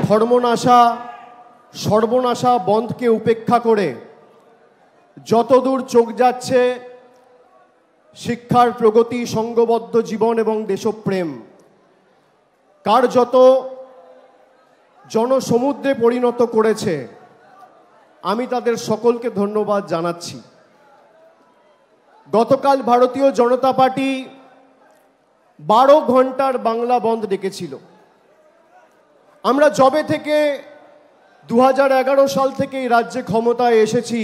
ধর্মনাশা সর্বনাশা বন্ধকে উপেক্ষা করে যতদূর চোখ যাচ্ছে শিক্ষার প্রগতি, সংঘবদ্ধ জীবন এবং দেশপ্রেম কার্যত জনসমুদ্রে পরিণত করেছে, আমি তাদের সকলকে ধন্যবাদ জানাচ্ছি। গতকাল ভারতীয় জনতা পার্টি 12 ঘন্টার বাংলা বন্ধ ডেকেছিল। আমরা যবে থেকে 2011 সাল থেকে এই রাজ্যে ক্ষমতায় এসেছি,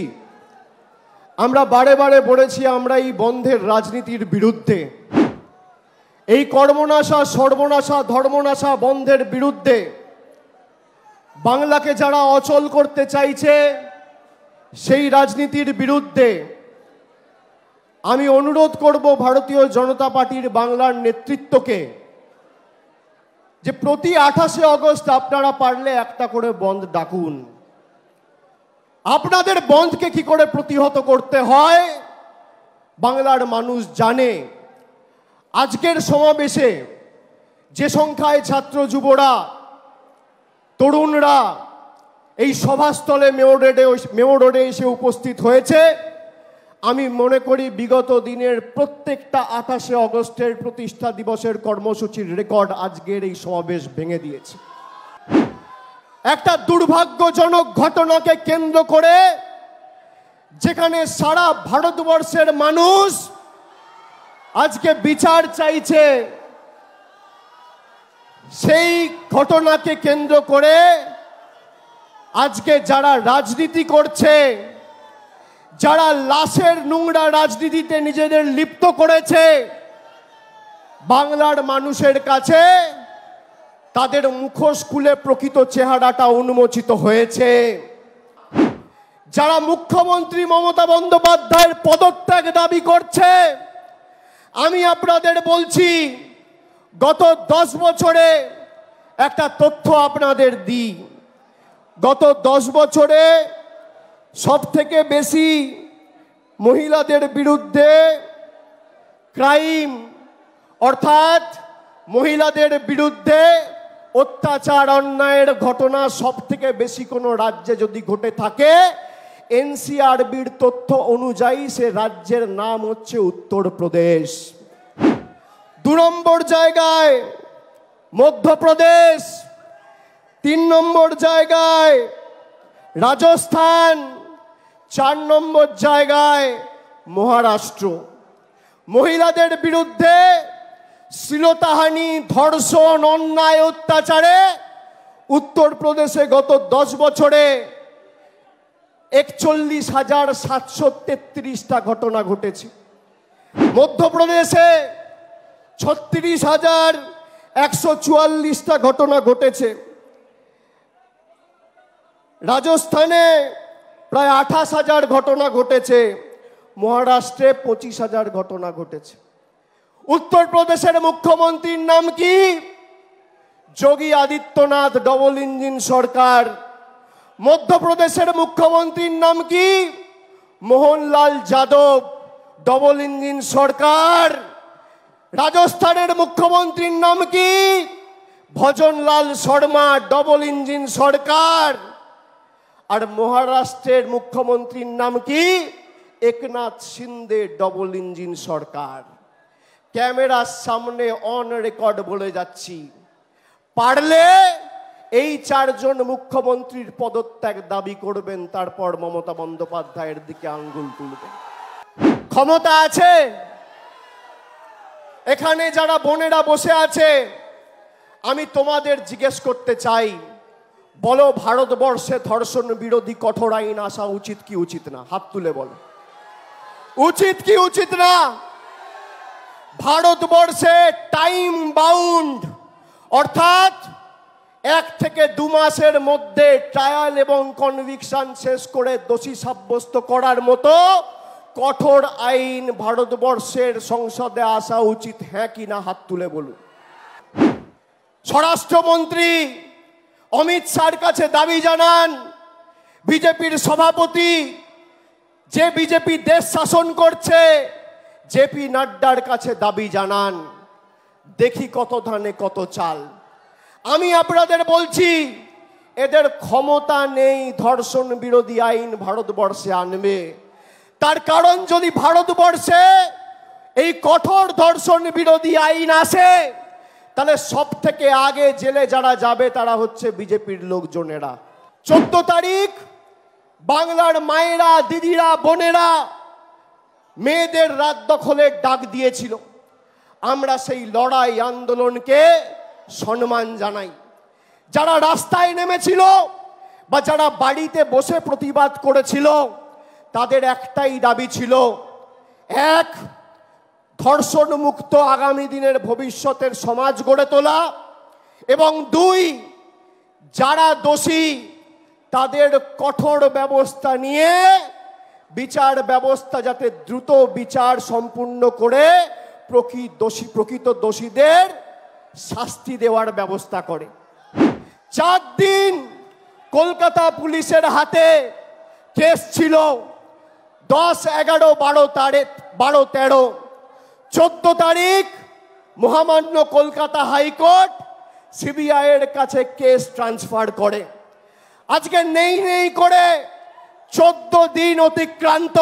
আমরা বারে বারে বলেছি আমরা এই বন্ধের রাজনীতির বিরুদ্ধে, এই কর্মনাশা সর্বনাশা ধর্মনাশা বন্ধের বিরুদ্ধে। বাংলাকে যারা অচল করতে চাইছে সেই রাজনীতির বিরুদ্ধে। আমি অনুরোধ করব ভারতীয় জনতা পার্টির বাংলার নেতৃত্বকে যে প্রতি 28 আগস্ট আপনারা পারলে একটা করে বন্ধ ডাকুন। আপনাদের বন্ধকে কি করে প্রতিহত করতে হয় বাংলার মানুষ জানে। আজকের সমাবেশে যে সংখ্যায় ছাত্র যুবরা তরুণরা এই সভাস্থলে মেয়র রোডে এসে উপস্থিত হয়েছে, আমি মনে করি বিগত দিনের প্রত্যেকটা 28 আগস্টের প্রতিষ্ঠা দিবসের কর্মসূচির রেকর্ড আজকের এই সমাবেশ ভেঙে দিয়েছে। একটা দুর্ভাগ্যজনক ঘটনাকে কেন্দ্র করে যেখানে সারা ভারতবর্ষের মানুষ আজকে বিচার চাইছে, সেই ঘটনাকে কেন্দ্র করে আজকে যারা রাজনীতি করছে, যারা লাশের নোংরা রাজনীতিতে নিজেদের লিপ্ত করেছে, বাংলার মানুষের কাছে তাদের মুখোশ খুলে প্রকৃত চেহারাটা উন্মোচিত হয়েছে। যারা মুখ্যমন্ত্রী মমতা বন্দ্যোপাধ্যায়ের পদত্যাগ দাবি করছে, আমি আপনাদের বলছি গত 10 বছরে একটা তথ্য আপনাদের দিই। গত 10 বছরে সবথেকে বেশি মহিলাদের বিরুদ্ধে ক্রাইম অর্থাৎ মহিলাদের বিরুদ্ধে অত্যাচার অন্যায়ের ঘটনা সবথেকে বেশি কোনো রাজ্যে যদি ঘটে থাকে, এনসিআরবির তথ্য অনুযায়ী সে রাজ্যের নাম হচ্ছে উত্তরপ্রদেশ। 2 নম্বর জায়গায় মধ্যপ্রদেশ, 3 নম্বর জায়গায় রাজস্থান, 4 নম্বর জায়গায় মহারাষ্ট্র। মহিলাদের বিরুদ্ধে শ্লীলতাহানি, ধর্ষণ, অন্যায়, অত্যাচারে উত্তরপ্রদেশে গত 10 বছরে 41,733টা ঘটনা ঘটেছে। মধ্যপ্রদেশে 36,144টা ঘটনা ঘটেছে। রাজস্থানে প্রায় 28,000 ঘটনা ঘটেছে। মহারাষ্ট্রে 25,000 ঘটনা ঘটেছে। উত্তরপ্রদেশের মুখ্যমন্ত্রীর নাম কি? যোগী আদিত্যনাথ, ডবল ইঞ্জিন সরকার। মধ্যপ্রদেশের মুখ্যমন্ত্রীর নাম কি? মোহনলাল যাদব, ডবল ইঞ্জিন সরকার। রাজস্থানের মুখ্যমন্ত্রীর নাম কি? ভজনলাল শর্মা, ডবল ইঞ্জিন সরকার। আর মহারাষ্ট্রের মুখ্যমন্ত্রীর নাম কি? একনাথ শিন্দে, ডবল ইঞ্জিন সরকার। ক্যামেরার সামনে অন রেকর্ড বলে যাচ্ছি, পারলে এই 4 জন মুখ্যমন্ত্রীর পদত্যাগ দাবি করবেন, তারপর মমতা বন্দ্যোপাধ্যায়ের দিকে আঙ্গুল তুলবেন। ক্ষমতা আছে। এখানে যারা বোনেরা বসে আছে, আমি তোমাদের জিজ্ঞেস করতে চাই, বলো ভারতবর্ষে ধর্ষণ বিরোধী কঠোর আইন আসা উচিত কি উচিত না? হাত তুলে বলো, উচিত কি উচিত না? ভারতবর্ষে টাইম বাউন্ড অর্থাৎ 1 থেকে 2 মাসের মধ্যে ট্রায়াল এবং কনভিকশন শেষ করে দোষী সাব্যস্ত করার মতো কঠোর আইন ভারতবর্ষের সংসদে আসা উচিত, হ্যাঁ কি না? হাত তুলে বলুন। স্বরাষ্ট্রমন্ত্রী অমিত শাহর কাছে দাবি জানান, বিজেপির সভাপতি, যে বিজেপি দেশ শাসন করছে, জেপি নাড্ডার কাছে দাবি জানান। দেখি কত ধানে কত চাল। আমি আপনাদের বলছি, এদের ক্ষমতা নেই ধর্ষণ বিরোধী আইন ভারতবর্ষে আনবে। তার কারণ যদি ভারতবর্ষে এই কঠোর ধর্ষণ বিরোধী আইন আসে, তাহলে সব থেকে আগে জেলে যারা যাবে তারা হচ্ছে বিজেপির লোকজনেরা। 14 তারিখ বাংলার মায়েরা, দিদিরা, বোনেরা মেয়েদের রাত দখলের ডাক দিয়েছিল। আমরা সেই লড়াই আন্দোলনকে সম্মান জানাই। যারা রাস্তায় নেমেছিল বা যারা বাড়িতে বসে প্রতিবাদ করেছিল, তাদের একটাই দাবি ছিল, এক, ধর্ষণ মুক্ত আগামী দিনের ভবিষ্যতের সমাজ গড়ে তোলা, এবং দুই, যারা দোষী তাদের কঠোর ব্যবস্থা নিয়ে বিচার ব্যবস্থা যাতে দ্রুত বিচার সম্পূর্ণ করে প্রকৃত দোষীদের শাস্তি দেওয়ার ব্যবস্থা করে। 4 দিন কলকাতা পুলিশের হাতে কেস ছিল, 10, 11, 12, 13। 14 তারিখ মহামান্য কলকাতা হাইকোর্ট সিবিআই এর কাছে কেস ট্রান্সফার করে। আজকে নেই করে 14 দিন অতিক্রান্ত।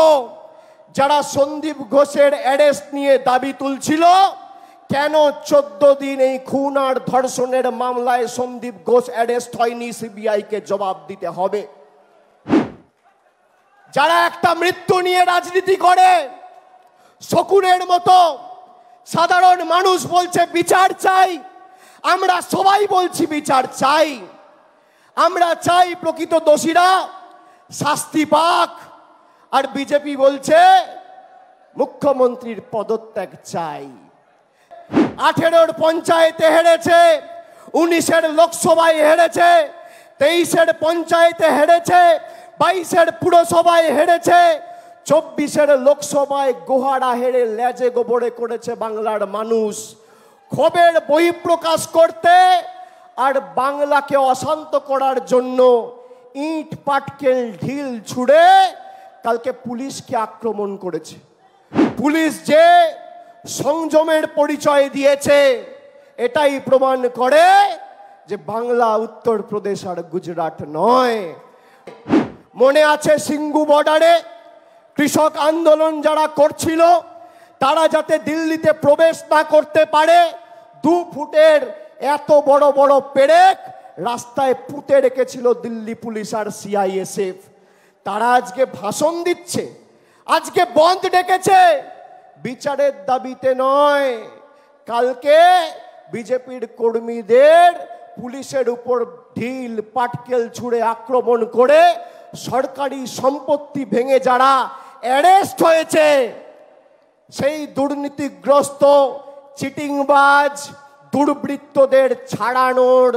যারা সন্দীপ ঘোষের অ্যারেস্ট নিয়ে দাবি তুলছিল, কেন 14 দিন এই খুন আর ধর্ষণের মামলায় সন্দীপ ঘোষ অ্যারেস্ট হয়নি, সিবিআই কে জবাব দিতে হবে। যারা একটা মৃত্যু নিয়ে রাজনীতি করে, শকুনের মতো সাধারণ মানুষ বলছে বিচার চাই, আমরা সবাই বলছি বিচার চাই, আমরা চাই প্রকৃত দোষীরা শাস্তি পাক, আর বিজেপি বলছে মুখ্যমন্ত্রীর পদত্যাগ চাই। 18 পঞ্চায়েতে হেরেছে, 19 লোকসভায় হেরেছে, 23 পঞ্চায়েতে হেরেছে, 22 পুরসভায় হেরেছে, 24 লোকসভায় গোহারা হেরে লেজে গোবরে করেছে বাংলার মানুষ। ক্ষোভের বহিঃপ্রকাশ করতে আর বাংলাকে অশান্ত করার জন্য ইট পাটকেল ঢিল ছুড়ে কালকে পুলিশকে আক্রমণ করেছে। পুলিশ যে সংযমের পরিচয় দিয়েছে, এটাই প্রমাণ করে যে বাংলা উত্তরপ্রদেশ আর গুজরাট নয়। মনে আছে সিঙ্গু বর্ডারে কৃষক আন্দোলন যারা করছিল, তারা যাতে দিল্লিতে প্রবেশ না করতে পারে 2 ফুটের এত বড় বড় পেরেক রাস্তায় পুঁতে রেখেছিল দিল্লি পুলিশ আর সিআইএসএফ। তারা আজকে ভাষণ দিচ্ছে, আজকে বন্ধ ডেকেছে, বিচারের দাবিতে নয়। কালকে বিজেপির কর্মীদের পুলিশের উপর ঢিল পাটকেল ছুঁড়ে আক্রমণ করে সরকারি সম্পত্তি ভেঙে যারা অ্যারেস্ট হয়েছে, সেই দুর্নীতিগ্রস্ত চিটিংবাজ দুর্বৃত্তদের ছাড়ানোর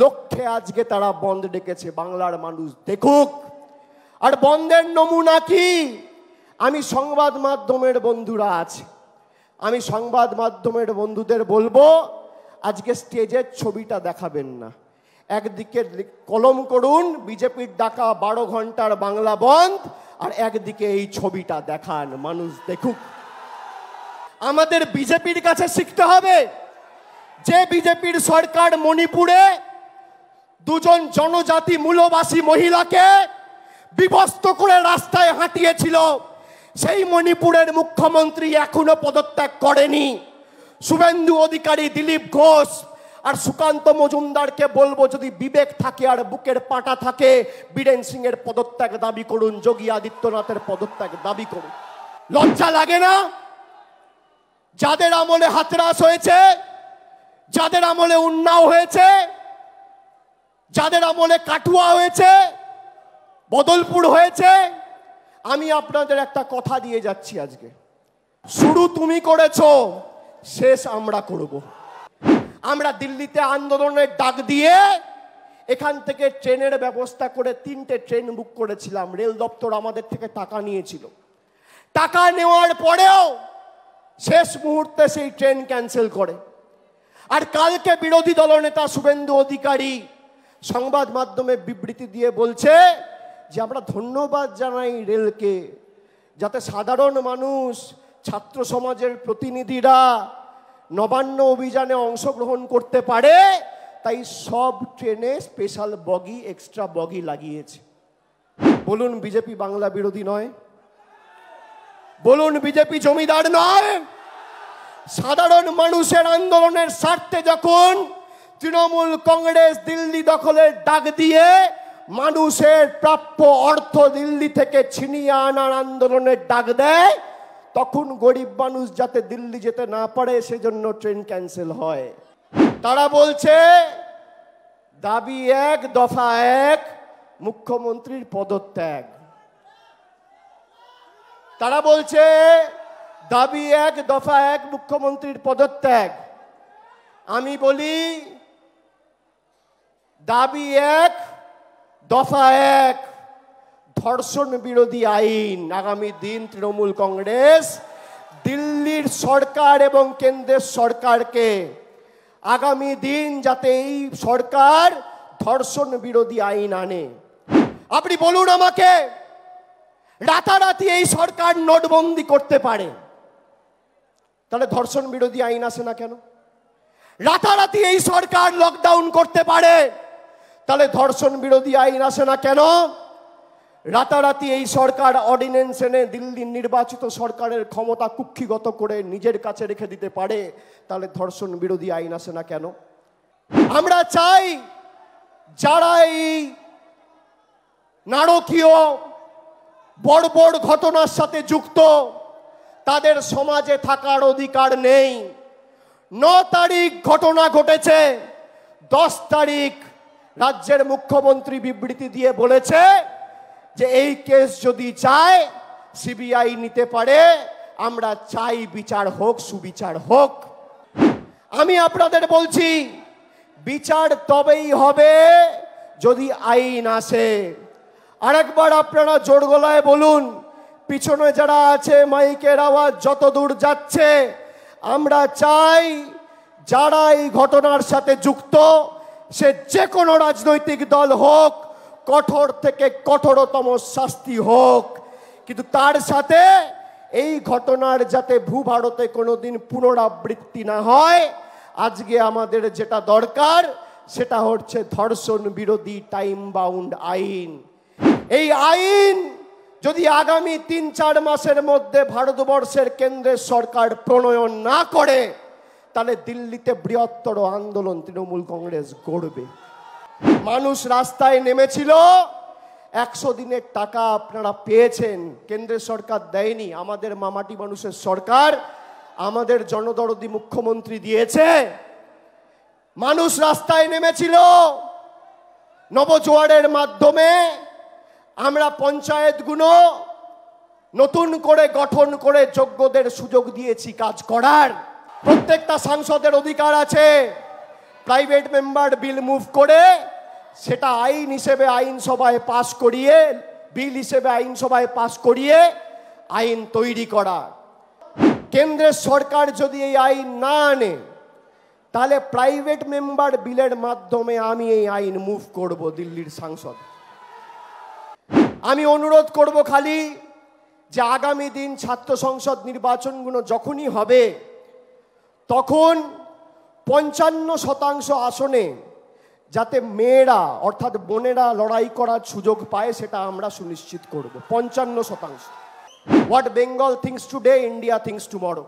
লক্ষ্যে আজকে তারা বন্ধ ডেকেছে। বাংলার মানুষ দেখুক। আর বন্ধের নমুনা কি? আমি সংবাদ মাধ্যমের বন্ধুরা আছে, আমি সংবাদ মাধ্যমের বন্ধুদের বলবো, আজকে স্টেজের ছবিটা দেখাবেন না, একদিকে কলম করুন বিজেপির ডাকা 12 ঘন্টার বাংলা বন্ধ, আর একদিকে এই ছবিটা দেখান, মানুষ দেখুক। আমাদের বিজেপির কাছে শিখতে হবে। যে বিজেপির সরকার মণিপুরে 2 জনজাতি মূলবাসী মহিলাকে বিভক্ত করে রাস্তায় হাঁটিয়েছিল, সেই মণিপুরের মুখ্যমন্ত্রী এখনো পদত্যাগ করেনি। শুভেন্দু অধিকারী, দিলীপ ঘোষ আর সুকান্ত মজুমদারকে বলবো, যদি বিবেক থাকে আর বুকের পাটা থাকে, বীরেন সিং এর পদত্যাগ দাবি করুন, যোগী আদিত্যনাথের পদত্যাগ দাবি করুন। লজ্জা লাগে না? যাদের আমলে হাতরাস হয়েছে, যাদের আমলে উন্নাও হয়েছে, যাদের আমলে কাটুয়া হয়েছে, বদলপুর হয়েছে, আমি আপনাদের একটা কথা দিয়ে যাচ্ছি, আজকে শুরু তুমি করেছো, শেষ আমরা করব। আমরা দিল্লিতে আন্দোলনের ডাক দিয়ে এখান থেকে ট্রেনের ব্যবস্থা করে 3টে ট্রেন বুক করেছিলাম। রেল দপ্তর আমাদের থেকে টাকা নিয়েছিল। টাকা নেওয়ার পরেও শেষ মুহূর্তে সেই ট্রেন ক্যান্সেল করে। আর কালকে বিরোধী দলনেতা শুভেন্দু অধিকারী সংবাদ মাধ্যমে বিবৃতি দিয়ে বলছে যে আমরা ধন্যবাদ জানাই রেলকে, যাতে সাধারণ মানুষ, ছাত্র সমাজের প্রতিনিধিরা নবান্ন অভিযানে অংশগ্রহণ করতে পারে, তাই সব ট্রেনে স্পেশাল বগি, এক্সট্রা বগি লাগিয়েছে। বলুন বিজেপি বাংলা বিরোধী নয়? বলুন বিজেপি জমিদার নয়? সাধারণ মানুষের আন্দোলনের স্বার্থে যখন তৃণমূল কংগ্রেস দিল্লি দখলের ডাক দিয়ে মানুষের প্রাপ্য অর্থ দিল্লি থেকে ছিনিয়ে আনার আন্দোলনের ডাক দেয়, তখন গরিব মানুষ যাতে দিল্লি যেতে না পারে সেজন্য ট্রেন ক্যান্সেল হয়। তারা বলছে দাবি এক, দফা এক, মুখ্যমন্ত্রীর পদত্যাগ। তারা বলছে দাবি এক, দফা এক, মুখ্যমন্ত্রীর পদত্যাগ। আমি বলি দাবি এক, দফা এক, ধর্ষণ বিরোধী আইন। আগামী দিন তৃণমূল কংগ্রেস দিল্লির সরকার এবং কেন্দ্রের সরকারকে আগামী দিন যাতে এই সরকার ধর্ষণ বিরোধী আইন আনে। আপনি বলুন আমাকে, রাতারাতি এই সরকার নোটবন্দি করতে পারে, তাহলে ধর্ষণ বিরোধী আইন আসে না কেন? রাতারাতি এই সরকার লকডাউন করতে পারে, তাহলে ধর্ষণ বিরোধী আইন আসে না কেন? রাতারাতি এই সরকার অর্ডিন্যান্স এনে দিল্লির নির্বাচিত সরকারের ক্ষমতা কুক্ষিগত করে নিজের কাছে রেখে দিতে পারে, তাহলে ধর্ষণ বিরোধী আইন আসে না কেন? আমরা চাই যারা এই নারকীয় বর্বর ঘটনার সাথে যুক্ত তাদের সমাজে থাকার অধিকার নেই। 9 তারিখ ঘটনা ঘটেছে, 10 তারিখ রাজ্যের মুখ্যমন্ত্রী বিবৃতি দিয়ে বলেছে যে এই কেস যদি চায় সিবিআই নিতে পারে, আমরা চাই বিচার হোক, সুবিচার হোক। আমি আপনাদের বলছি বিচার তবেই হবে যদি আইন আসে। আরেকবার আপনারা জোর গলায় বলুন, পিছনে যারা আছে মাইকের আওয়াজ যত দূর যাচ্ছে, আমরা চাই যারা এই ঘটনার সাথে যুক্ত সে যে কোনো রাজনৈতিক দল হোক, কঠোর থেকে কঠোরতম শাস্তি হোক, কিন্তু তার সাথে এই ঘটনার যাতে ভূভারতে কোনোদিন পুনরাবৃত্তি না হয়। আজকে আমাদের যেটা দরকার সেটা হচ্ছে ধর্ষণ বিরোধী টাইম বাউন্ড আইন। এই আইন যদি আগামী 3-4 মাসের মধ্যে ভারতবর্ষের কেন্দ্রের সরকার প্রণয়ন না করে, তাহলে দিল্লিতে বৃহত্তর আন্দোলন তৃণমূল কংগ্রেস গড়বে। মানুষ রাস্তায় নেমেছিল, 100 দিনের টাকা আপনারা পেয়েছেন, কেন্দ্রের সরকার দেয়নি, আমাদের মামাটি মানুষের সরকার, আমাদের জনদরদি মুখ্যমন্ত্রী দিয়েছে। মানুষ রাস্তায় নেমেছিল, নবজোয়ারের মাধ্যমে আমরা পঞ্চায়েতগুলো নতুন করে গঠন করে যোগ্যদের সুযোগ দিয়েছি কাজ করার। প্রত্যেকটা সাংসদের অধিকার আছে প্রাইভেট মেম্বার বিল মুভ করে সেটা আইন হিসেবে আইনসভায় পাস করিয়ে, বিল হিসেবে আইনসভায় পাস করিয়ে আইন তৈরি করা। কেন্দ্রের সরকার যদি এই আইন না আনে, তাহলে প্রাইভেট মেম্বার বিলের মাধ্যমে আমি এই আইন মুভ করব দিল্লির সাংসদ। আমি অনুরোধ করব খালি যে আগামী দিন ছাত্র সংসদ নির্বাচনগুলো যখনই হবে, তখন 55% আসনে যাতে মেয়েরা অর্থাৎ বোনেরা লড়াই করার সুযোগ পায় সেটা আমরা সুনিশ্চিত করব। 55%। What Bengal things today, India things tomorrow.